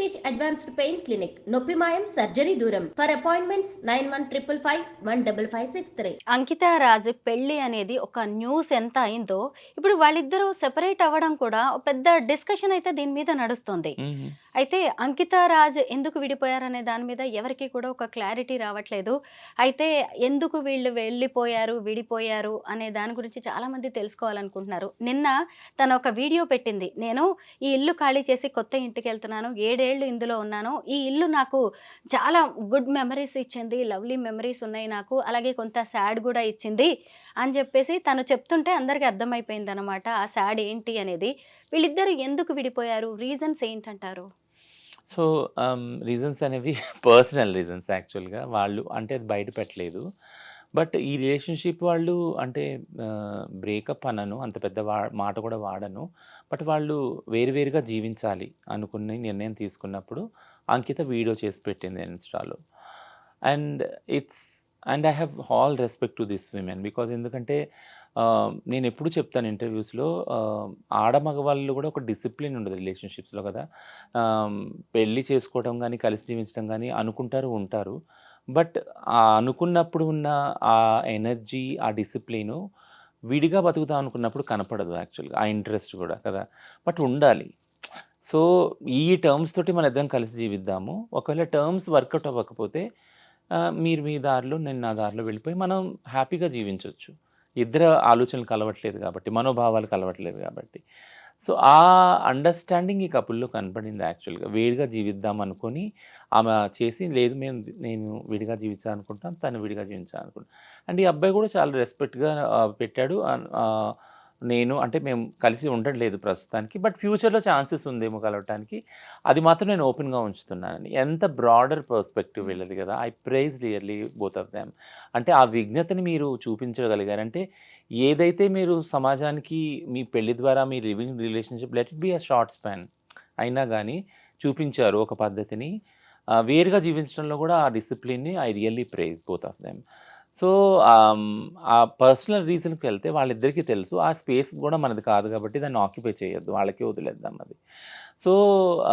Rishikesh Advanced Pain Clinic, Noppimayam Surgery Duram. For appointments 9155515563. అంకిత రాజ్ పెళ్లి అనేది ఒక న్యూస్ ఎంత అయిందో, ఇప్పుడు వాళ్ళిద్దరూ సెపరేట్ అవ్వడం కూడా ఒక పెద్ద డిస్కషన్ అయితే దీని మీద నడుస్తుంది. హుహు. అయితే అంకిత రాజ్ ఎందుకు విడిపోయారనే దాని మీద ఎవరికీ కూడా ఒక క్లారిటీ రావట్లేదు. అయితే ఎందుకు వీళ్ళు వెళ్ళిపోయారు, విడిపోయారు అనే దాని గురించి చాలామంది తెలుసుకోవాలనుకుంటున్నారు. నిన్న తను ఒక వీడియో పెట్టింది. నేను ఈ ఇల్లు ఖాళీ చేసి కొత్త ఇంటికెళ్తున్నాను. 7 ఏళ్ళు ఇందులో ఉన్నాను. ఈ ఇల్లు నాకు చాలా గుడ్ మెమరీస్ ఇచ్చింది. లవ్లీ మెమరీస్ ఉన్నాయి నాకు. అలాగే కొంత సాడ్ గూడా ఇచ్చింది అని జెప్పేసి తను చెప్తుంటే అందరికి అర్థమైపోయిందనమాట. ఆ సాడ్ ఏంటి అనేది. వీళ్ళిద్దరూ ఎందుకు విడిపోయారు? రీజన్స్ ఏంటంటారు? సో, రీజన్స్ అనేవి పర్సనల్ రీజన్స్ యాక్చువల్‌గా. వాళ్ళు అంటే అది బయట పెట్టలేదు. బట్ ఈ రిలేషన్‌షిప్ వాళ్ళు అంటే బ్రేకప్ అనను. అంత పెద్ద మాట కూడా వాడను. బట్ వాళ్ళు వేరు వేరుగా జీవించాలి అనుకుని నిర్ణయం తీసుకున్నప్పుడు అంకిత వీడియో చేసి పెట్టింది ఇన్‌స్టాలో. And it's and I have all respect to this women. Because ఎందుకంటే నేనెప్పుడు చెప్తాను ఇంటర్వ్యూస్‌లో, ఆడ-మగవాళ్ళు కూడా ఒక డిసిప్లిన్ ఉండదు రిలేషన్‌షిప్స్‌లో కదా! పెళ్లి చేసుకోవడం గానీ, కలిసి జీవించడం గానీ అనుకుంటారు, ఉంటారు. బట్ అనుకున్నప్పుడు ఉన్న ఆ ఎనర్జీ, ఆ డిసిప్లిను విడిగా బతుకుదాం అనుకున్నప్పుడు కనపడదు యాక్చువల్‌గా. ఆ ఇంట్రెస్ట్ కూడా కదా! బట్ ఉండాలి. సో, ఈ టర్మ్స్ తోటి మనిద్దరం కలిసి జీవిద్దాము. ఒకవేళ టర్మ్స్ వర్కౌట్ అవ్వకపోతే మీరు మీ దారిలో, నేను నా దారిలో వెళ్ళిపోయి మనం హ్యాపీగా జీవించొచ్చు. ఇద్దరి ఆలోచనలు కలవట్లేదు కాబట్టి, మనోభావాలు కలవట్లేదు కాబట్టి. సో, ఆ అండర్‌స్టాండింగ్ ఈ కపుల్‌లో కనపడింది యాక్చువల్‌గా. వేరుగా జీవిద్దాం అనుకోని ఆమె చేసి, లేదు నేను విడిగా జీవించాలనుకుంటాను, తను విడిగా జీవించాలనుకుంటాను. అండ్ ఈ అబ్బాయి కూడా చాలా రెస్పెక్ట్‌గా పెట్టాడు. నేను అంటే మేము కలిసి ఉండట్లేదు ప్రస్తుతానికి. బట్ ఫ్యూచర్‌లో ఛాన్సెస్ ఉందేమో కలవటానికి. అది మాత్రం నేను ఓపెన్‌గా ఉంచుతున్నానని. ఎంత బ్రాడర్ పర్స్పెక్టివ్ వీళ్ళది కదా! I prize really both of them. అంటే ఆ విజ్ఞతని మీరు చూపించగలిగారు. అంటే ఏదైతే మీరు సమాజానికి మీ పెళ్లి ద్వారా మీ living relationship let it be a short span అయినా గాని చూపించారు ఒక పద్ధతిని. వేరుగా జీవించడంలో కూడా ఆ డిసిప్లిన్‌ని I really prize both of them. So, ఆ పర్సనల్ రీజన్‌కి వెళ్తే వాళ్ళిద్దరికీ తెలుసు. ఆ స్పేస్ కూడా మనది కాదు కాబట్టి దాన్ని ఆక్యుపై చేయొద్దు. వాళ్ళకే వదిలేద్దాం అది. సో,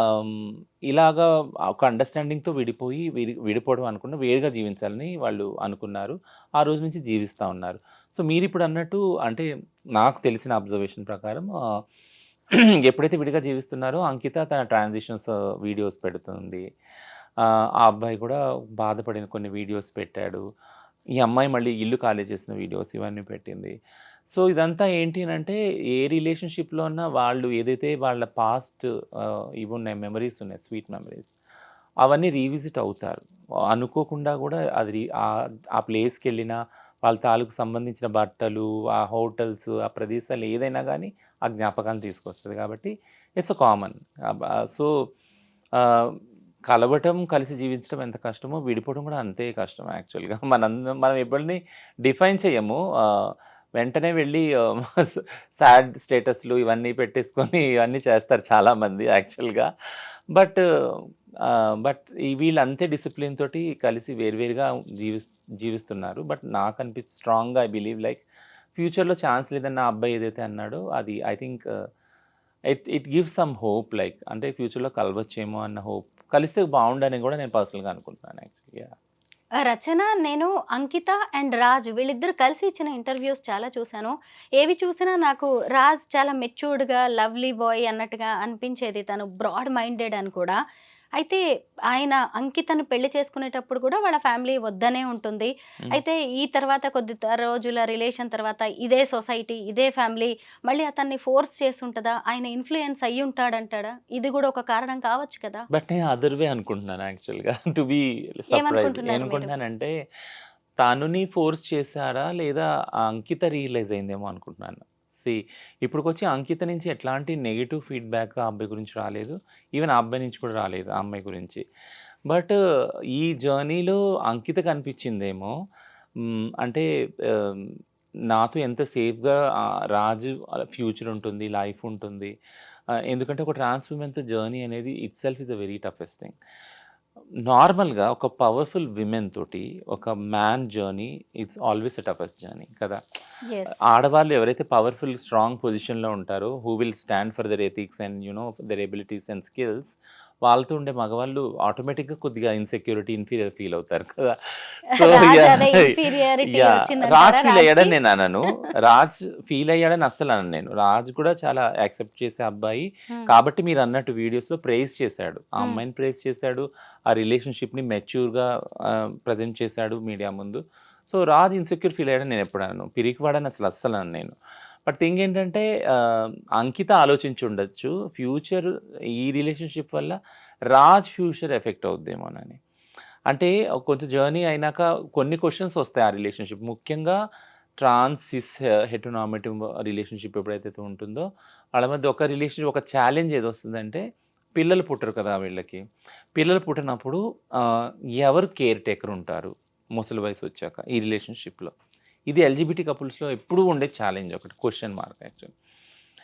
ఆహ్, ఇలాగా ఒక అండర్‌స్టాండింగ్‌తో విడిపోయి విడిపోవడం అనుకున్న వేరుగా జీవించాలని వాళ్ళు అనుకున్నారు. ఆ రోజు నుంచి జీవిస్తా ఉన్నారు. సో, మీరిప్పుడు అన్నట్టు అంటే నాకు తెలిసిన అబ్జర్వేషన్ ప్రకారం ఎప్పుడైతే విడిగా జీవిస్తున్నారో అంకిత తన ట్రాన్సిషన్స్ వీడియోస్ పెడుతుంది. ఆ అబ్బాయి కూడా బాధపడిన కొన్ని వీడియోస్ పెట్టాడు. ఈ అమ్మాయి మళ్ళీ ఇల్లు ఖాళీ చేసిన వీడియోస్ ఇవన్నీ పెట్టింది. సో, ఇదంతా ఏంటి అనంటే ఏ రిలేషన్‌షిప్‌లో అన్నా వాళ్ళు ఏదైతే వాళ్ళ పాస్ట్ ఇవున్నాయి, మెమరీస్ ఉన్నాయి, స్వీట్ మెమరీస్. అవన్నీ రీవిజిట్ అవుతారు. అనుకోకుండా కూడా అది ఆ ప్లేస్‌కెళ్ళినా వాళ్ళ తాలూకు సంబంధించిన బట్టలు, ఆ హోటల్స్, ఆ ప్రదేశాలు ఏదైనా గానీ ఆ జ్ఞాపకాన్ని తీసుకొస్తది కాబట్టి ఇట్స్ ఎ కామన్. సో, ఆహ్, కలవటం, కలిసి జీవించడం ఎంత కష్టమో విడిపోవడం కూడా అంతే కష్టం యాక్చువల్‌గా. మనం ఎవరిని డిఫైన్ చేయము. వెంటనే వెళ్ళి సాడ్ స్టేటస్‌లు ఇవన్నీ పెట్టేసుకొని ఇవన్నీ చేస్తారు చాలామంది యాక్చువల్‌గా. బట్ వీళ్ళు అంతే డిసిప్లిన్ తోటి కలిసి వేరువేరుగా జీవిస్తున్నారు. బట్ స్ట్రాంగ్‌గా ఐ బిలీవ్ లైక్ ఫ్యూచర్‌లో ఛాన్స్ లేదని ఆ అబ్బాయి ఏదైతే అన్నాడో అది I think it it gives some hope, like అంటే ఫ్యూచర్‌లో కలవచ్చేమో అన్న హోప్. కలిస్తే బావుండని కూడా నేను పర్సనల్‌గా అనుకుంటున్నాను యాక్చువల్లీ. యాహ్! రచన, నేను అంకిత అండ్ రాజ్ వీళ్ళిద్దరూ కలిసి ఇచ్చిన ఇంటర్వ్యూస్ చాలా చూసాను. ఏవి చూసినా నాకు రాజ్ చాలా మెచ్యూర్డ్‌గా, లవ్లీ బాయ్ అన్నట్టుగా అనిపించేది. తను బ్రాడ్ మైండెడ్ అని కూడా. అయితే ఆయన అంకితను పెళ్లి చేసుకునేటప్పుడు కూడా వాళ్ళ ఫ్యామిలీ వద్దనే ఉంటుంది. హ్మ్. అయితే ఈ తర్వాత కొద్ది రోజుల రిలేషన్ తర్వాత ఇదే సొసైటీ, ఇదే ఫ్యామిలీ మళ్ళీ అతన్ని ఫోర్స్ చేసుంటదా? ఆయన ఇన్‌ఫ్లూయెన్స్ అయ్యుంటాడంటాడా? ఇది కూడా ఒక కారణం కావచ్చు కదా! బట్ నేను అదర్ వే అనుకుంటున్నాను యాక్చువల్‌గా. To be surprised. ఏమనుకుంటున్నారు మీరు? ఏమనుకుంటున్నానంటే తనుని ఫోర్స్ చేసారా? లేదా ఆ అంకిత రియలైజ్ అయిందేమో అనుకుంటున్నాను. సీ, ఇప్పటికొచ్చి అంకిత నుంచి ఎట్లాంటి నెగెటివ్ ఫీడ్‌బ్యాక్ ఆ అబ్బాయి గురించి రాలేదు. ఈవెన్ ఆ అబ్బాయి నుంచి కూడా రాలేదు ఆ అమ్మాయి గురించి. బట్ ఈ జర్నీలో అంకిత కనిపించిందేమో. అంటే ఆహ్, నాతో ఎంత సేఫ్‌గా రాజు ఫ్యూచర్ ఉంటుంది, లైఫ్ ఉంటుంది. ఎందుకంటే ఒక ట్రాన్స్ విమెన్‌తో జర్నీ అనేది itself is a very toughest thing. నార్మల్‌గా ఒక పవర్‌ఫుల్ విమెన్ తోటి ఒక man journey it's always a toughest journey కదా! యెస్. ఆడవాళ్ళు ఎవరైతే పవర్‌ఫుల్, స్ట్రాంగ్ పొజిషన్‌లో ఉంటారో, who will stand for their ethics and their abilities and skills, వాళ్ళతో ఉండే మగవాళ్ళు ఆటోమేటిక్‌గా కొద్దిగా ఇన్‌సెక్యూరిటీ, ఇన్ఫీరియర్ ఫీల్ అవుతారు కదా! So Raj yeah! అదే ఇన్ఫీరియారిటీ యాహ్! వచ్చిందంటారా రాజ్ ఫీల్ రాజ్‌కి? అయ్యాడని నేను అనను. రాజ్ ఫీల్ అయ్యాడని అస్సలు అనను నేను. రాజ్ కూడా చాలా యాక్సెప్ట్ చేసే అబ్బాయి. హ్మ్. కాబట్టి మీరన్నట్టు వీడియోస్‌లో ప్రైజ్ చేశాడు. ఆ హ్మ్. అమ్మాయిని ప్రైజ్ చేశాడు. ఆ రిలేషన్‌షిప్‌ని మెచ్యూర్‌గా ప్రెజెంట్ చేశాడు మీడియా ముందు. సో, రాజ్ ఇన్‌సెక్యూర్ ఫీల్ అయ్యాడని నేనెప్పుడు అనను. పిరికివాడని అస్సలు అనను నేను. బట్ థింగ్ ఏంటంటే అంకిత ఆలోచించుండొచ్చు. ఫ్యూచర్ ఈ రిలేషన్‌షిప్ వల్ల రాజ్ ఫ్యూచర్ ఎఫెక్ట్ అవుద్దేమోనని. అంటే కొంచెం జర్నీ అయినాక కొన్ని క్వెషన్స్ వస్తాయి ఆ రిలేషన్‌షిప్. ముఖ్యంగా ట్రాన్స్, సిస్, హెటెరోనార్మేటివ్ రిలేషన్‌షిప్ ఎప్పుడైతే ఉంటుందో వాళ్ళ మధ్య ఒక రిలేషన్‌షిప్ ఒక ఛాలెంజ్ ఏదొస్తుందంటే పిల్లలు పుట్టరు కదా వీళ్ళకి. పిల్లలు పుట్టనప్పుడు ఆహ్, ఎవరు కేర్ టేకర్ ఉంటారు ముసలి వయసొచ్చాక ఈ రిలేషన్‌షిప్‌లో. ఇది ఎల్‌జిబిటీ కపుల్స్‌లో ఎప్పుడూ ఉండే ఛాలెంజ్ ఒకటి. Question mark actually.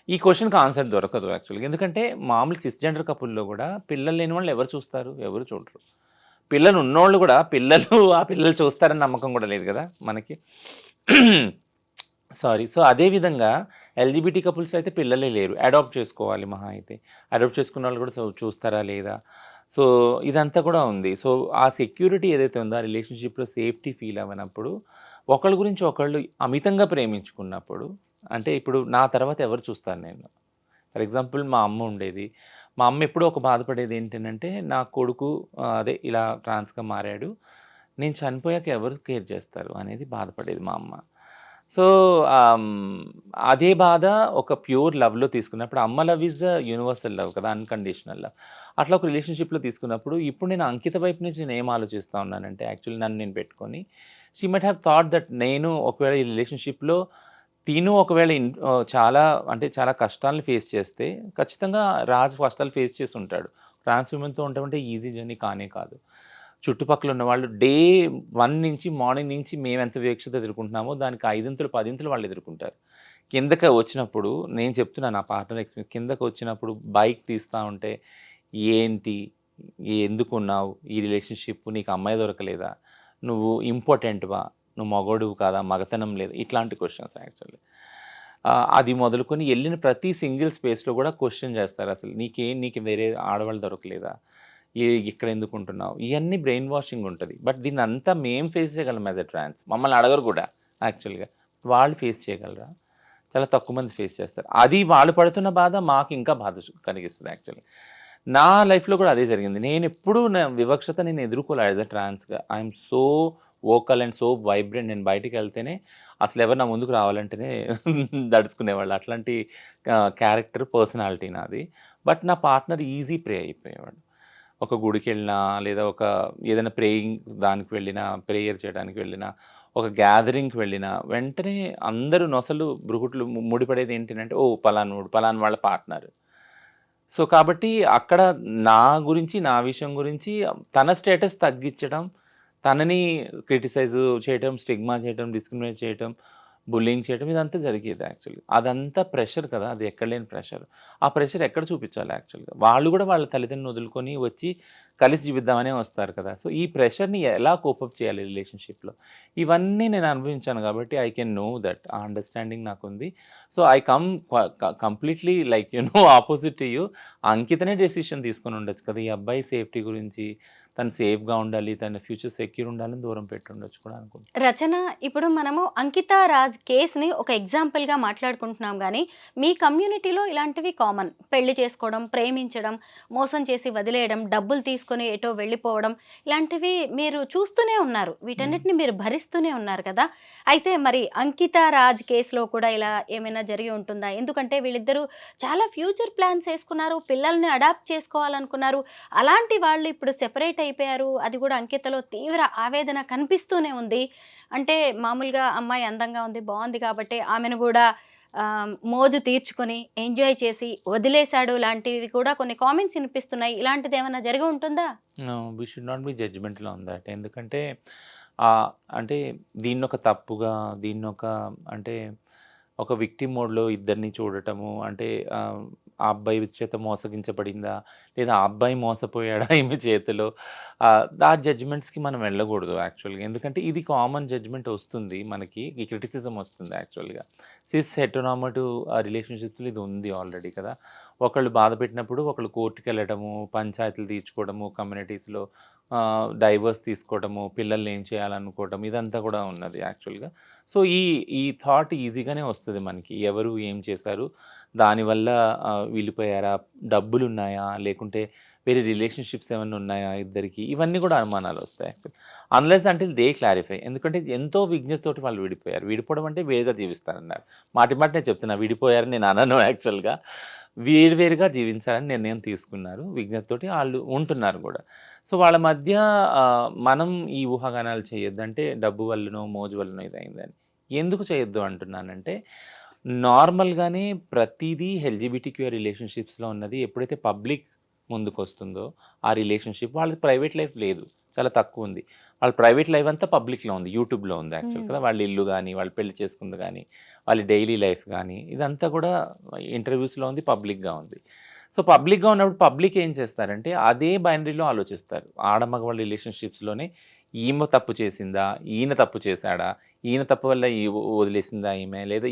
ఈ క్వెషన్‌కి ఆన్సర్ దొరకదు యాక్చువల్‌గా. ఎందుకంటే మామూలు సిస్‌జెండర్ కపుల్‌లో గూడా పిల్లలు లేని వాళ్ళని ఎవరు చూస్తారు? ఎవరు చూడరు. పిల్లలు ఉన్నోళ్ళు గూడా పిల్లలు ఆ పిల్లలు చూస్తారని నమ్మకం గూడా లేదు గదా! మనకి. సారీ. సో, అదే విధంగా ఎల్‌జిబిటీ కపుల్స్‌లో అయితే పిల్లలే లేరు. అడాప్ట్ చేసుకోవాలి మహా అయితే. అడాప్ట్ చేసుకున్న వాళ్ళు గూడా చూస్తారా లేదా? సో, ఇదంతా కూడా ఉంది. సో, ఆ సెక్యూరిటీ ఏదైతే ఉందో ఆ రిలేషన్‌షిప్‌లో సేఫ్టీ ఫీల్ అవ్వనప్పుడు, ఒకళ్ళ గురించి ఒకళ్ళు అమితంగా ప్రేమించుకున్నప్పుడు, అంటే ఇప్పుడు నా తర్వాత ఎవరు చూస్తాను నేను? ఫర్ ఎగ్జాంపుల్ మా అమ్మ ఉండేది. మా అమ్మ ఎప్పుడూ ఒక బాధపడేది ఏంటనంటే, నా కొడుకు అదే ఇలా ట్రాన్స్‌గా మారాడు. నేను చనిపోయాక ఎవరు కేర్ చేస్తారు అనేది బాధపడేది మా అమ్మ. సో, అదే బాధ ఒక ప్యూర్ లవ్‌లో తీసుకున్నప్పుడు అమ్మ love is the universal love కదా! Unconditional love. అట్లా ఒక రిలేషన్‌షిప్‌లో తీసుకున్నప్పుడు ఇప్పుడు నేను అంకిత వైపు నుంచి నేనేం ఆలోచిస్తా ఉన్నానంటే యాక్చువల్లీ నన్ను నేను పెట్టుకొని, she might have thought that నేను ఒకవేళ ఈ రిలేషన్‌షిప్‌లో తిను ఒకవేళ చాలా అంటే చాలా కష్టాలను ఫేస్ చేస్తే, ఖచ్చితంగా రాజు కష్టాలు ఫేస్ చేసుంటాడు. ట్రాన్స్ విమెన్‌తో ఉండటం అంటే ఈజీ జర్నీ కానే కాదు. చుట్టుపక్కల ఉన్నవాళ్ళు డే 1 నుంచి మార్నింగ్ నుంచి మేమెంత వివక్షత ఎదుర్కొంటున్నామో, దానికి ఐదింతలు, పదింతలు వాళ్ళు ఎదుర్కొంటారు. కిందకి వచ్చినప్పుడు నేను చెప్తున్నాను నా పార్ట్నర్ ఎక్స్‌పీరియన్స్ కిందకి వచ్చినప్పుడు బైక్ తీస్తా ఉంటే, "ఏంటి? ఎందుకున్నావు? ఈ రిలేషన్‌షిప్ నీకు అమ్మాయి దొరకలేదా? నువ్వు ఇంపార్టెంట్‌వా? నువ్వు మగోడివి కాదా? మగతనం లేదా?" ఇట్లాంటి క్వెషన్స్ యాక్చువల్లీ. అది మొదలుకొని ఎళ్ళిన ప్రతి సింగిల్ స్పేస్‌లో గూడా క్వెషన్ జేస్తారసలు. నీకు వేరే ఆడవాళ్ళు దొరకలేదా? ఇక్కడ ఎందుకుంటున్నావు? ఇయన్నీ బ్రెయిన్ వాషింగ్ ఉంటది. బట్ దీన్నంతా మేము ఫేస్ చేయగలం యాస్ ఎ ట్రాన్స్. మమ్మల్ని అడగరు గూడా యాక్చువల్‌గా. వాళ్ళు ఫేస్ చేయగలరా? చాలా తక్కువ మంది ఫేస్ చేస్తారు. అది వాళ్ళు పడుతున్న బాధ మాకు ఇంకా బాధ కలిగిస్తది యాక్చువల్లీ. నా లైఫ్‌లో కూడా అదే జరిగింది. నేనెప్పుడూ నా వివక్షత నేను ఎదుర్కోలే యాస్ ఎ ట్రాన్స్‌గా. I'm so vocal and so vibrant. నేను బయటికెళ్తేనే అసలెవరు నా ముందుకు రావాలంటేనే దడుచుకునేవాళ్ళు. అట్లాంటి క్యారెక్టర్, పర్సనాలిటీ నాది. బట్ నా పార్ట్నర్ ఈజీ ప్రే అయిపోయేవాడు. ఒక గుడికెళ్ళినా, లేదా ఏదైనా ప్రేయింగ్ దానికి వెళ్ళినా, ప్రేయర్ చేయడానికి వెళ్ళినా, ఒక గ్యాదరింగ్‌కి వెళ్ళినా, వెంటనే అందరూ నొసలు, భృకుట్లు ముడిపడేది ఏంటనంటే, ఓహ్! పలానోడు, పలానా వాళ్ళ పార్ట్నర్. సో, కాబట్టి అక్కడ నా గురించి, నా విషయం గురించి తన స్టేటస్ తగ్గిచ్చడం, తనని క్రిటిసైజ్ చేయటం, స్టిగ్మా చేయటం, డిస్క్రిమినేట్ చేయటం, బుల్లింగ్ చేయటం ఇదంతా జరిగేది యాక్చువల్‌గా. అదంతా ప్రెషర్ కదా! అది ఎక్కడ లేని ప్రెషర్. ఆ ప్రెషర్ ఎక్కడ చూపిచ్చాలి యాక్చువల్‌గా? వాళ్ళు గూడా వాళ్ళ తల్లిదండ్రులను వదులుకొని వచ్చి కలిసి జీవిద్దామనే వస్తారు కదా! సో, ఈ ప్రెషర్‌ని ఎలా కోపప్ చేయాలి రిలేషన్‌షిప్‌లో? ఇవన్నీ నేను అనుభవించాను గాబట్టి ఐ కెన్ నో దట్. ఆ అండర్‌స్టాండింగ్ నాకుంది. So, I come completely like opposite to you. అంకితనే డెసిషన్ తీసుకొనుండొచ్చు కదా! ఈ అబ్బాయి సేఫ్టీ గురించి, తను సేఫ్‌గా ఉండాలి, తన ఫ్యూచర్ సెక్యూర్ ఉండాలని దూరం పెట్టుండొచ్చు కూడా అనుకుంటా. రచన, ఇప్పుడు మనము 'అంకిత రాజ్' కేస్‌ని ఒక ఎగ్జాంపుల్‌గా మాట్లాడుకుంటున్నాం గానీ, మీ కమ్యూనిటీలో ఇలాంటివి కామన్. పెళ్లి చేసుకోవడం, ప్రేమించడం, మోసం చేసి వదిలేయడం, డబ్బులు తీసుకొని ఎటో వెళ్ళిపోవడం, ఇలాంటివి మీరు చూస్తూనే ఉన్నారు. హ్మ్. వీటన్నిటిని మీరు భరిస్తూనే ఉన్నారు కదా! అయితే మరి 'అంకిత రాజ్' కేస్‌లో కూడా ఇలా ఏమైనా జరిగి ఉంటుందా? ఎందుకంటే వీళ్ళిద్దరూ చాలా ఫ్యూచర్ ప్లాన్స్ ఏసుకున్నారు. పిల్లల్ని అడాప్ట్ చేసుకోవాలనుకున్నారు. అలాంటి వాళ్ళు ఇప్పుడు సెపరేట్ అయిపోయారు. అది కూడా అంకితలో తీవ్ర ఆవేదన కనిపిస్తూనే ఉంది. అంటే మామూలుగా అమ్మాయి అందంగా ఉంది, బావుంది కాబట్టి ఆమెను గూడా మోజు తీర్చుకొని, ఎంజాయ్ చేసి వదిలేసాడు లాంటివి కూడా కొన్ని కామెంట్స్ ఇనిపిస్తున్నాయి. ఇలాంటిదేమన్నా జరిగి ఉంటుందా? No. We should not be judgemental on that. ఎందుకంటే అంటే దీన్నొక తప్పుగా, దీన్నొక అంటే ఒక విక్టిమ్ మోడ్‌లో ఇద్దరిని చూడటము అంటే ఆ అబ్బాయి చేత మోసగించబడిందా? లేదా ఆ అబ్బాయి మోసపోయాడా ఈమె చేతిలో? ఆ జడ్జ్‌మెంట్స్‌కి మనం వెళ్ళకూడదు యాక్చువల్‌గా. ఎందుకంటే ఇది కామన్ జడ్జ్‌మెంట్ ఒస్తుంది మనకి. ఈ క్రిటిసిజం ఒస్తుంది యాక్చువల్‌గా. సిస్ హెటెరోనార్మటివ్ రిలేషన్‌షిప్స్‌లో ఇది ఉంది ఆల్రెడీ కదా! ఒకళ్ళు బాధ పెట్టినప్పుడు ఒకళ్ళు కోర్టుకెళ్ళడము, పంచాయతీలు తీర్చుకోవడము, కమ్యూనిటీస్‌లో డైవర్స్ తీసుకోవడము, పిల్లల్ని ఏం చేయాలనుకోవడం ఇదంతా కూడా ఉన్నది యాక్చువల్‌గా. సో, ఈ ఈ థాట్ ఈజీగానే వస్తది మనకి. ఎవరు ఏం చేశారు? దానివల్ల విడిపోయారా? డబ్బులున్నాయా? లేకుంటే వేరే రిలేషన్‌షిప్స్ ఏమన్నా ఉన్నాయా ఇద్దరికి? ఇవన్నీ కూడా అనుమానాలొస్తాయి actually. Unless until they clarify. ఎందుకంటే ఎంతో విజ్ఞతతోటి వాళ్ళు విడిపోయారు. విడిపోవడం అంటే వేరుగా జీవిస్తారన్నారు. మాటి మాటినే చెప్తున్నా విడిపోయారని నేను అనను యాక్చువల్‌గా. వేరువేరుగా జీవించాలని నిర్ణయం తీసుకున్నారు. విజ్ఞతతోటి ఆళ్ళు ఉంటున్నారు గూడా. సో, వాళ్ళ మధ్య మనం ఈ ఊహాగానాలు చేయొద్దంటే డబ్బు వల్లనో, మోజు వల్లనో ఇదయిందని. ఎందుకు చేయొద్దు అంటున్నానంటే, నార్మల్‌గానే ప్రతీదీ ఎల్‌జీబీటీక్యూ రిలేషన్‌షిప్స్‌లో ఉన్నది ఎప్పుడైతే పబ్లిక్ ముందుకొస్తుందో, ఆ రిలేషన్‌షిప్ వాళ్ళకి ప్రైవేట్ లైఫ్ లేదు. చాలా తక్కువుంది. వాళ్ళ ప్రైవేట్ లైఫ్ అంతా పబ్లిక్‌లో ఉంది. యూట్యూబ్‌లో ఉంది యాక్చువల్ కదా! వాళ్ళ ఇల్లు గాని, వాళ్ళు పెళ్లి చేసుకుంది గాని, వాళ్ళ డైలీ లైఫ్ గాని, ఇదంతా కూడా ఇంటర్వ్యూస్‌లో ఉంది, పబ్లిక్‌గా ఉంది. సో, పబ్లిక్‌గా ఉన్నప్పుడు పబ్లిక్ ఏం చేస్తారంటే, అదే బైనరీలో ఆలోచిస్తారు. ఆడ మగవాళ్ళ రిలేషన్‌షిప్స్‌లోనే ఈమె తప్పు చేసిందా? ఈయన తప్పు చేశాడా? ఈయన తప్పు వల్ల వదిలేసిందా ఈమె? లేదా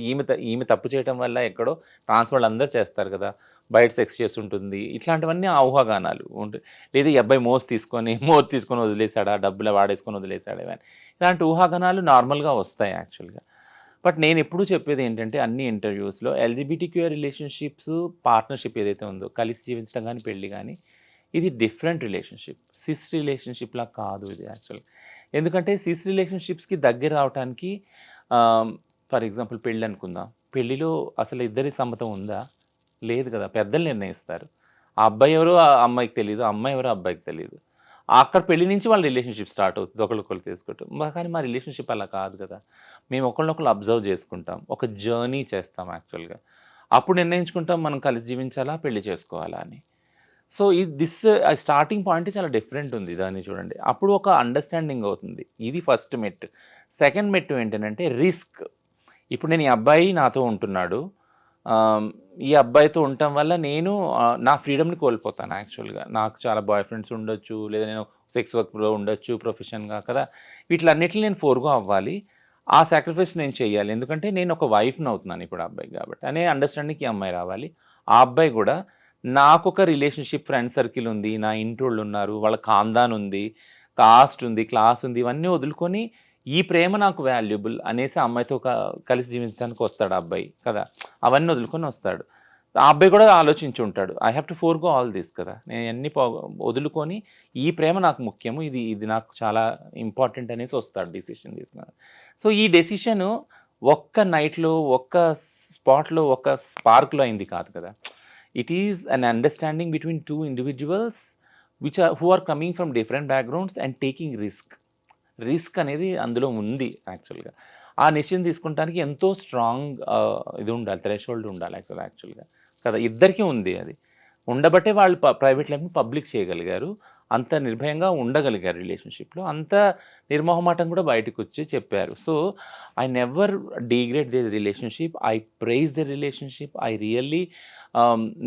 ఈమె తప్పు చేయటం వల్ల ఎక్కడో ట్రాన్స్ వాళ్ళందరూ చేస్తారు కదా! బయట సెక్స్ చేసుంటుంది. ఇట్లాంటివన్నీ ఆ ఊహాగానాలు. లేదా ఈ అబ్బాయి మోరు తీసుకొని వదిలేసాడా? డబ్బులు వాడేసుకొని వదిలేసాడా? ఇలాంటి ఊహాగానాలు నార్మల్‌గా వస్తాయి యాక్చువల్‌గా. బట్ నేనెప్పుడూ చెప్పేదేంటంటే అన్ని ఇంటర్వ్యూస్‌లో ఎల్‌జీబీటీక్యూ రిలేషన్‌షిప్స్, పార్ట్నర్‌షిప్ ఏదైతే ఉందో కలిసి జీవించడం గాని, పెళ్లి గాని ఇది డిఫరెంట్ రిలేషన్‌షిప్. సిస్ రిలేషన్‌షిప్‌లా కాదు ఇది యాక్చువల్‌గా. ఎందుకంటే సిస్ రిలేషన్‌షిప్స్‌కి దగ్గర రావటానికి ఫర్ ఎగ్జాంపుల్ పెళ్ళనుకుందాం. పెళ్లిలో అసలు ఇద్దరి సమ్మతం ఉందా? లేదు కదా! పెద్దలు నిర్ణయిస్తారు. ఆ అబ్బాయి ఎవరో ఆ అమ్మాయికి తెలీదు. ఆ అమ్మాయి ఎవరో ఆ అబ్బాయికి తెలీదు. అక్కడ పెళ్లి నుంచి వాళ్ళ రిలేషన్‌షిప్ స్టార్ట్ అవుతది. ఒకళ్ళకొకళ్ళు తెలుసుకోవటం. కానీ మా రిలేషన్‌షిప్ అలా కాదు కదా! మేము ఒకళ్ళనొకళ్ళు అబ్జర్వ్ చేసుకుంటాం. ఒక జర్నీ చేస్తాం యాక్చువల్‌గా. అప్పుడు నిర్ణయించుకుంటాం మనం కలిసి జీవించాలా? పెళ్లి చేసుకోవాలా అని. సో, స్టార్టింగ్ పాయింట్ చాలా డిఫరెంట్ ఉంది దాన్ని చూడండి. అప్పుడు ఒక అండర్‌స్టాండింగ్ అవుతుంది. ఇది ఫస్ట్ మెట్టు. సెకండ్ మెట్టు ఏంటనంటే రిస్క్. ఇప్పుడు నేను ఈ అబ్బాయి నాతో ఉంటున్నాడు. ఆహ్, ఈ అబ్బాయితో ఉండటం వల్ల నేను నా ఫ్రీడమ్‌ని కోల్పోతాను యాక్చువల్‌గా. నాకు చాలా బాయ్ ఫ్రెండ్స్ ఉండొచ్చు. లేదా నేను సెక్స్ వర్క్‌లో ఉండొచ్చు ప్రొఫెషన్‌గా కదా! వీటిలన్నిటిని నేను ఫోర్‌గో అవ్వాలి. ఆ సాక్రిఫైస్ నేను చేయాలి. ఎందుకంటే నేను ఒక వైఫ్‌ని అవుతున్నాను ఇప్పుడు ఆ అబ్బాయికి కాబట్టి. అనే అండర్‌స్టాండింగ్‌కి ఈ అమ్మాయి రావాలి. ఆ అబ్బాయి గూడా నాకొక రిలేషన్‌షిప్ ఫ్రెండ్ సర్కిల్ ఉంది. నా ఇంటోళ్ళున్నారు. వాళ్ళ ఖాందాన్ ఉంది. కాస్ట్ ఉంది. క్లాస్ ఉంది. ఇవన్నీ వదులుకొని ఈ ప్రేమ నాకు వాల్యుబుల్ అనేసి ఆ అమ్మాయితో కలిసి జీవించడానికి వస్తాడు ఆ అబ్బాయి కదా! అవన్నీ వదులుకొని వస్తాడు. ఆ అబ్బాయి కూడా ఆలోచించి ఉంటాడు. I have to forgo all this కదా! నేను ఇయన్నీ వదులుకొని ఈ ప్రేమ నాకు ముఖ్యము. ఇది నాకు చాలా ఇంపార్టెంట్ అనేసి వస్తాడు డెసిషన్ తీసుకొని. సో, ఈ డెసిషను ఒక్క నైట్‌లో, ఒక్క స్పాట్‌లో, ఒక్క స్పార్క్‌లో అయింది కాదు కదా! It is an understanding between 2 individuals who are coming from different backgrounds and taking risk. Risk అనేది అందులో ఉంది యాక్చువల్‌గా. ఆ డెసిషన్ తీసుకుంటానికి ఎంతో స్ట్రాంగ్ ఇది ఉండాలి. థ్రెషోల్డ్ ఉండాలి యాక్చువల్‌గా. కదా! ఇద్దరికీ ఉంది అది. ఉండబట్టే వాళ్ళు ప్రైవేట్ లైఫ్‌ని పబ్లిక్ చేయగలిగారు. అంత నిర్భయంగా ఉండగలిగారు రిలేషన్‌షిప్‌లో. అంత నిర్మొహమాటం కూడా బయటకొచ్చి చెప్పారు. So, I never degrade the relationship. I prize the relationship. I really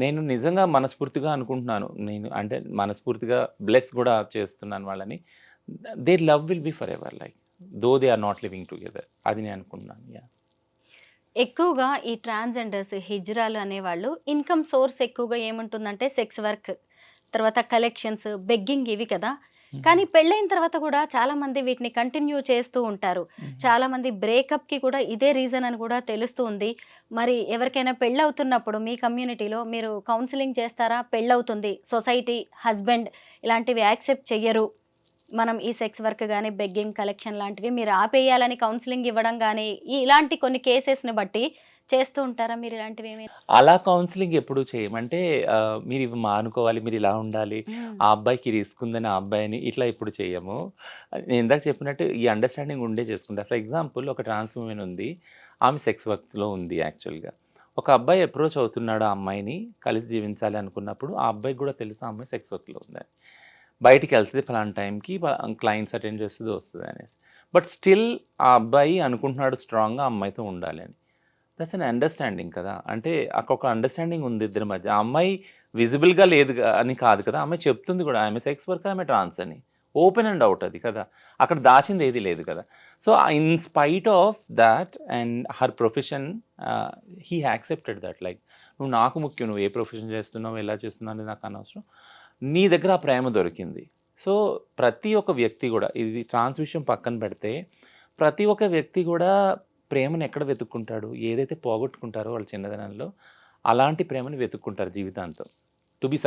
నేను నిజంగా మనస్ఫూర్తిగా అనుకుంటున్నాను. నేను అంటే మనస్ఫూర్తిగా బ్లెస్ కూడా చేస్తున్నాను వాళ్ళని. Their love will be forever like though they are not living together. అది నేను అనుకుంటున్నాను. యాహ్! ఎక్కువగా ఈ ట్రాన్స్‌జెండర్స్, హిజ్రాలు అనేవాళ్ళు ఇన్‌కమ్ సోర్స్ ఎక్కువగా ఏముంటుందంటే సెక్స్ వర్క్, తర్వాత కలెక్షన్స్, బెగ్గింగ్ ఇవి కదా! కానీ పెళ్ళైన తర్వాత కూడా చాలామంది వీటిని కంటిన్యూ చేస్తూ ఉంటారు. చాలామంది బ్రేకప్‌కి కూడా ఇదే రీజన్ అని కూడా తెలుస్తూ ఉంది. మరి ఎవరికైనా పెళ్ళవుతున్నప్పుడు మీ కమ్యూనిటీలో మీరు కౌన్సెలింగ్ చేస్తారా? పెళ్ళవుతుంది, సొసైటీ, హస్బెండ్ ఇలాంటివి యాక్సెప్ట్ చెయ్యరు. మనం ఈ సెక్స్ వర్క్ గాని, బెగ్గింగ్, కలెక్షన్ లాంటివి మీరు ఆపేయాలని కౌన్సెలింగ్ ఇవ్వడం గాని, ఇలాంటి కొన్ని కేసెస్‌ని బట్టి చేస్తూ ఉంటారా మీరు ఇలాంటివేమి? అలా కౌన్సెలింగ్ ఎప్పుడు చేయము. అంటే మీరివి మానుకోవాలి, మీరిలా ఉండాలి, హ్మ్. ఆ అబ్బాయికి రిస్క్ ఉందని ఆ అబ్బాయిని ఇట్లా ఎప్పుడు చేయము. నేను ఇందాక చెప్పినట్టు ఈ అండర్‌స్టాండింగ్ ఉండే చేసుకుంటా. ఫర్ ఎగ్జాంపుల్ ఒక ట్రాన్స్ వుమెన్ ఉంది. ఆమె సెక్స్ వర్క్‌లో ఉంది యాక్చువల్‌గా. ఒక అబ్బాయి అప్రోచ్ అవుతున్నాడు ఆ అమ్మాయిని కలిసి జీవించాలి అనుకున్నప్పుడు, ఆ అబ్బాయికి కూడా తెలుసు ఆ అమ్మాయి సెక్స్ వర్క్‌లో ఉందని. బయటికెళ్తది ఫలానా టైంకి క్లయింట్స్ అటెండ్ చేస్తది, వస్తది అనేసి. బట్ స్టిల్ ఆ అబ్బాయి అనుకుంటున్నాడు స్ట్రాంగ్‌గా ఆ అమ్మాయితో ఉండాలి అని. దట్స్ ఎన్ అండర్‌స్టాండింగ్ కదా! అంటే అక్కడొక అండర్‌స్టాండింగ్ ఉంది ఇద్దరి మధ్య. ఆ అమ్మాయి విజిబుల్‌గా లేదు అని కాదు కదా! ఆ అమ్మాయి చెప్తుంది కూడా ఆమె సెక్స్ వర్కర్, ఆమె ట్రాన్స్ అని. ఓపెన్ అండ్ ఔట్ అది కదా! అక్కడ దాచింది ఏది లేదు కదా! So, in spite of thought and her profession he accepted that like నువ్వు నాకు ముఖ్యం, నువ్వు ఏ ప్రొఫెషన్ చేస్తున్నావు, ఎలా చేస్తున్నావు అనేది నాకు అనవసరం, నీ దగ్గర ఆ ప్రేమ దొరికింది. సో ప్రతి ఒక్క వ్యక్తి కూడా, ఇది ట్రాన్స్ విషయం పక్కన పెడితే, ప్రతి ఒక్క వ్యక్తి కూడా ప్రేమను ఎక్కడ వెతుక్కుంటాడు, ఏదైతే పోగొట్టుకుంటారో వాళ్ళ చిన్నదనంలో అలాంటి ప్రేమను వెతుక్కుంటారు జీవితాంతం. టు బి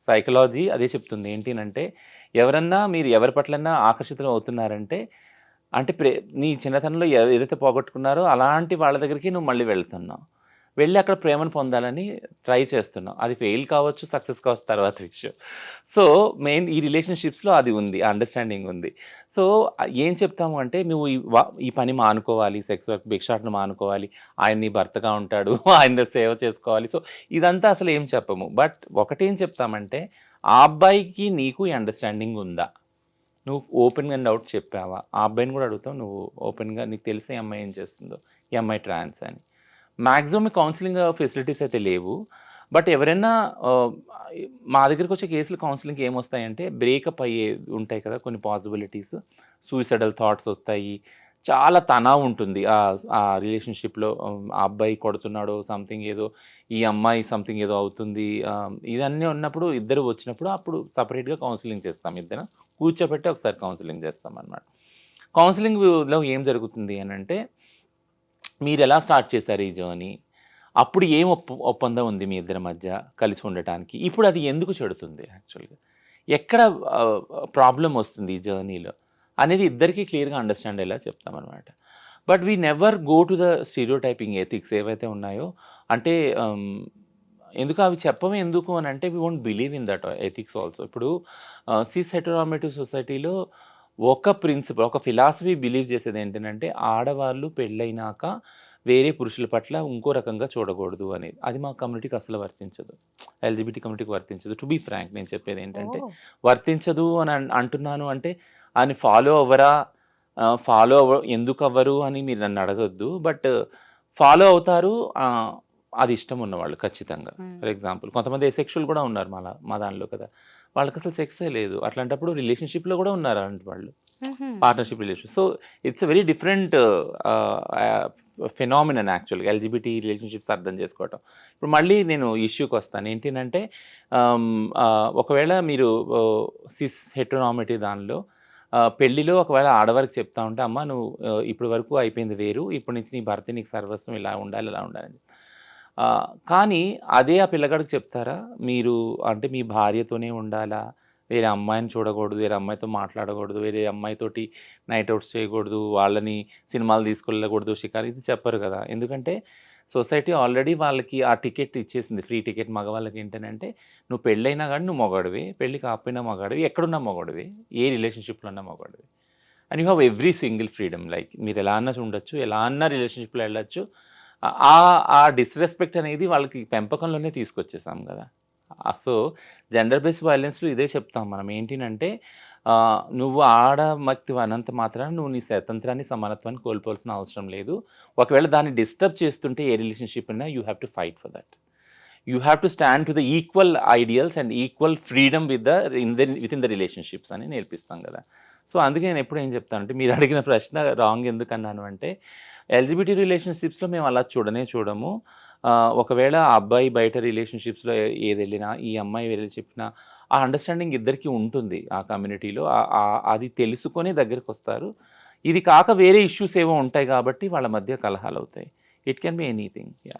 సైకలాజీ అదే చెప్తుంది. ఏంటి అంటే, ఎవరన్నా మీరు ఎవరి పట్లన్నా ఆకర్షితులు అవుతున్నారంటే, అంటే నీ చిన్నతనంలో ఏదైతే పోగొట్టుకున్నారో అలాంటి వాళ్ళ దగ్గరికి నువ్వు మళ్ళీ వెళ్తున్నావు. వెళ్ళి అక్కడ ప్రేమను పొందాలని ట్రై చేస్తున్నావు. అది ఫెయిల్ కావచ్చు, సక్సెస్ కావచ్చు, తర్వాత విషయం. సో మెయిన్ ఈ రిలేషన్షిప్స్లో అది ఉంది, ఆ అండర్స్టాండింగ్ ఉంది. సో ఏం చెప్తాము అంటే, నువ్వు ఈ పని మానుకోవాలి, సెక్స్ వర్క్, భిక్షాటన మానుకోవాలి, ఆయన నీ భర్తగా ఉంటాడు, ఆయన సేవ చేసుకోవాలి. సో ఇదంతా అసలు ఏం చెప్పము. బట్ ఒకటేం చెప్తామంటే, ఆ అబ్బాయికి నీకు ఈ అండర్స్టాండింగ్ ఉందా, నువ్వు ఓపెన్గా డౌట్ చెప్పావా, ఆ అబ్బాయిని కూడా అడుగుతావు, నువ్వు ఓపెన్గా నీకు తెలిసే ఈ అమ్మాయి ఏం చేస్తుందో, ఈ అమ్మాయి ట్రాన్స్ అని. మ్యాక్సిమం కౌన్సిలింగ్ ఫెసిలిటీస్ అయితే లేవు. బట్ ఎవరైనా మా దగ్గరికి వచ్చే కేసులు కౌన్సిలింగ్కి ఏమొస్తాయంటే, బ్రేకప్ అయ్యే ఉంటాయి కదా కొన్ని పాసిబిలిటీస్, సూయిసైడల్ థాట్స్ వస్తాయి, చాలా తనావు ఉంటుంది ఆ రిలేషన్షిప్లో. ఆ అబ్బాయి కొడుతున్నాడు సంథింగ్ ఏదో, ఈ అమ్మాయి సంథింగ్ ఏదో అవుతుంది, ఇదన్నీ ఉన్నప్పుడు ఇద్దరు వచ్చినప్పుడు అప్పుడు సపరేట్గా కౌన్సిలింగ్ చేస్తాం, ఇద్దరు కూర్చోబెట్టి ఒకసారి కౌన్సిలింగ్ చేస్తాం అన్నమాట. కౌన్సిలింగ్లో ఏం జరుగుతుంది అని అంటే, మీరు ఎలా స్టార్ట్ చేశారు ఈ జర్నీ, అప్పుడు ఏం ఒప్పందం ఉంది మీ ఇద్దరి మధ్య కలిసి ఉండటానికి, ఇప్పుడు అది ఎందుకు చెడుతుంది, యాక్చువల్గా ఎక్కడ ప్రాబ్లం వస్తుంది ఈ జర్నీలో అనేది ఇద్దరికీ క్లియర్గా అండర్స్టాండ్ అయ్యేలా చెప్తామన్నమాట. But we never go to the stereotyping ethics ఏవైతే ఉన్నాయో, అంటే ఎందుకు అవి చెప్పమే ఎందుకు అని అంటే, we won't believe in that ethics also. ఇప్పుడు సిస్ హెటెరోనార్మేటివ్ సొసైటీలో ఒక ప్రిన్సిపల్, ఒక ఫిలాసఫీ బిలీవ్ చేసేది ఏంటంటే, ఆడవాళ్ళు పెళ్ళైనాక వేరే పురుషుల పట్ల ఇంకో రకంగా చూడకూడదు అనేది. అది మా కమ్యూనిటీకి అసలు వర్తించదు, ఎల్జిబిటీ కమ్యూనిటీకి వర్తించదు. టు బీ ఫ్రాంక్ నేను చెప్పేది ఏంటంటే, వర్తించదు అని అంటున్నాను అంటే, అని ఫాలో ఎందుకు అవ్వరు అని మీరు నన్ను అడగొద్దు. బట్ ఫాలో అవుతారు, అది ఇష్టం ఉన్నవాళ్ళు ఖచ్చితంగా. ఫర్ ఎగ్జాంపుల్ కొంతమంది ఎసెక్షువల్ కూడా ఉన్నారు మా దానిలో కదా, వాళ్ళకి అసలు సెక్సే లేదు, అట్లాంటప్పుడు రిలేషన్షిప్లో కూడా ఉన్నారు అలాంటి వాళ్ళు, partnership relation. So it's very different phenomenon యాక్చువల్గా ఎల్జిబిటీ రిలేషన్షిప్స్ అర్థం చేసుకోవటం. ఇప్పుడు మళ్ళీ నేను ఇష్యూకి వస్తాను. ఏంటంటే, ఒకవేళ మీరు సిస్ హెటెరోనార్మేటివ్ దానిలో పెళ్ళిలో ఒకవేళ ఆడవారికి చెప్తా ఉంటే, అమ్మ నువ్వు ఇప్పటి వరకు అయిపోయింది వేరు, ఇప్పటి నుంచి నీ భర్త నీకు సర్వస్వం, ఇలా ఉండాలి ఇలా ఉండాలని. కానీ అదే ఆ పిల్లగాడికి చెప్తారా, మీరు అంటే మీ భార్యతోనే ఉండాలా, వేరే అమ్మాయిని చూడకూడదు, వేరే అమ్మాయితో మాట్లాడకూడదు, వేరే అమ్మాయితోటి నైట్ అవుట్స్ చేయకూడదు, వాళ్ళని సినిమాలు తీసుకెళ్ళకూడదు, షికారు, ఇది చెప్పరు కదా. ఎందుకంటే సొసైటీ ఆల్రెడీ వాళ్ళకి ఆ టికెట్ ఇచ్చేసింది, ఫ్రీ టికెట్. మగవాళ్ళకి ఏంటంటే, నువ్వు పెళ్ళైనా కానీ నువ్వు మగాడివి, పెళ్ళి కాకపోయినా మగాడివి, ఎక్కడున్నా మగాడివి, ఏ రిలేషన్షిప్లో ఉన్నా మగాడివి, and you have every single freedom. Like మీరు ఎలా అన్నా ఉండొచ్చు, ఎలా అన్నా రిలేషన్షిప్లో వెళ్ళొచ్చు. ఆ డిస్రెస్పెక్ట్ అనేది వాళ్ళకి పెంపకంలోనే తీసుకొచ్చేసాం కదా. సో జెండర్ బేస్డ్ వైలెన్స్లో ఇదే చెప్తాం మనం. ఏంటంటే, నువ్వు ఆడమక్తి అనంత మాత్రాన నువ్వు నీ స్వతంత్రాన్ని, సమానత్వాన్ని కోల్పోవాల్సిన అవసరం లేదు. ఒకవేళ దాన్ని డిస్టర్బ్ చేస్తుంటే ఏ రిలేషన్షిప్ అయినా, you have to fight for that. You have to stand to the equal ideals and equal freedom with in the relationships అని నేర్పిస్తాం కదా. సో అందుకే నేను ఎప్పుడు ఏం చెప్తానంటే, మీరు అడిగిన ప్రశ్న రాంగ్ ఎందుకన్నాను అంటే, ఎల్జిబిటీ రిలేషన్షిప్స్లో మేము అలా చూడము. ఒకవేళ ఆ అబ్బాయి బయట రిలేషన్షిప్స్లో ఏది వెళ్ళినా, ఈ అమ్మాయి వెళ్ళి చెప్పినా, ఆ అండర్స్టాండింగ్ ఇద్దరికి ఉంటుంది ఆ కమ్యూనిటీలో. అది తెలుసుకొని దగ్గరికి వస్తారు. ఇది కాక వేరే ఇష్యూస్ ఏవో ఉంటాయి కాబట్టి వాళ్ళ మధ్య కలహాలు అవుతాయి. It can be anything.